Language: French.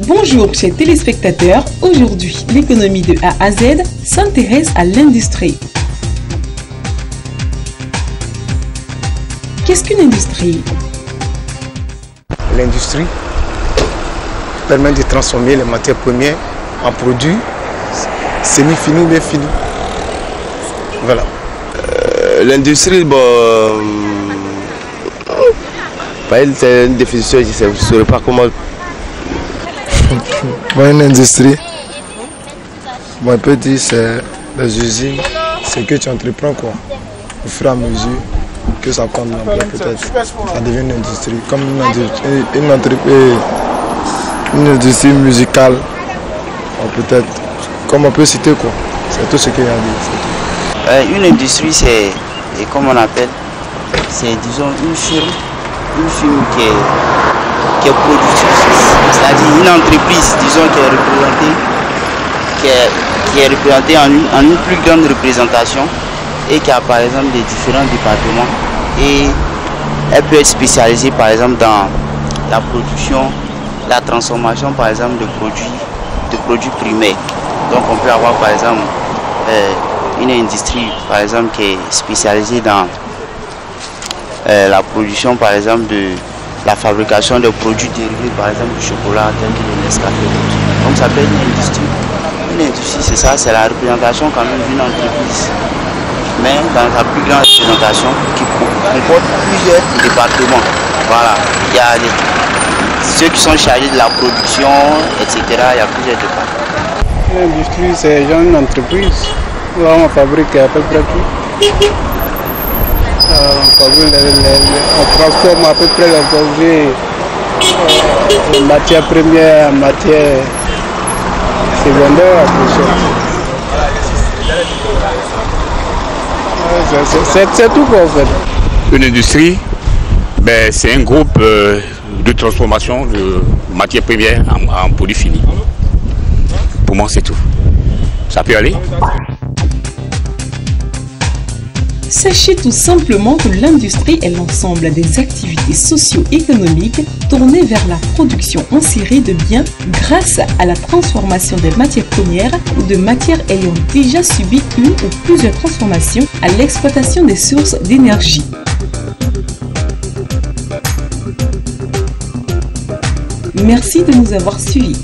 Bonjour chers téléspectateurs, aujourd'hui l'économie de A à Z s'intéresse à l'industrie. Qu'est-ce qu'une industrie? L'industrie permet de transformer les matières premières en produits semi-finis ou bien finis. Voilà. L'industrie, c'est une définition, je ne saurais pas comment. Une industrie, on peut dire c'est les usines, c'est que tu entreprends quoi. Au fur et à mesure que ça prend de l'ampleur, peut-être ça devient une industrie, comme une industrie musicale, peut-être, comme on peut citer quoi. C'est tout ce qu'il y a à dire. Une industrie, c'est, comme on appelle, c'est disons une firme qui est productive, c'est-à-dire une entreprise, disons, qui est représentée en une plus grande représentation et qui a par exemple des différents départements, et elle peut être spécialisée par exemple dans la production, la transformation par exemple de produits primaires. Donc on peut avoir par exemple une industrie par exemple qui est spécialisée dans la production par exemple de la fabrication de produits dérivés par exemple du chocolat tel que le Nescafé. Donc ça peut être une industrie. Une industrie, c'est ça, c'est la représentation quand même d'une entreprise, mais dans sa plus grande représentation qui comporte plusieurs départements. Voilà, il y a ceux qui sont chargés de la production, etc. Il y a plusieurs départements. L'industrie, c'est une entreprise. Là, on fabrique à peu près tout. On transforme à peu près les objets en matière première, en matière secondaire. C'est tout quoi en fait. Une industrie, c'est un groupe de transformation de matières premières en produits finis. Pour moi, c'est tout. Ça peut aller? Sachez tout simplement que l'industrie est l'ensemble des activités socio-économiques tournées vers la production en série de biens grâce à la transformation des matières premières ou de matières ayant déjà subi une ou plusieurs transformations à l'exploitation des sources d'énergie. Merci de nous avoir suivis.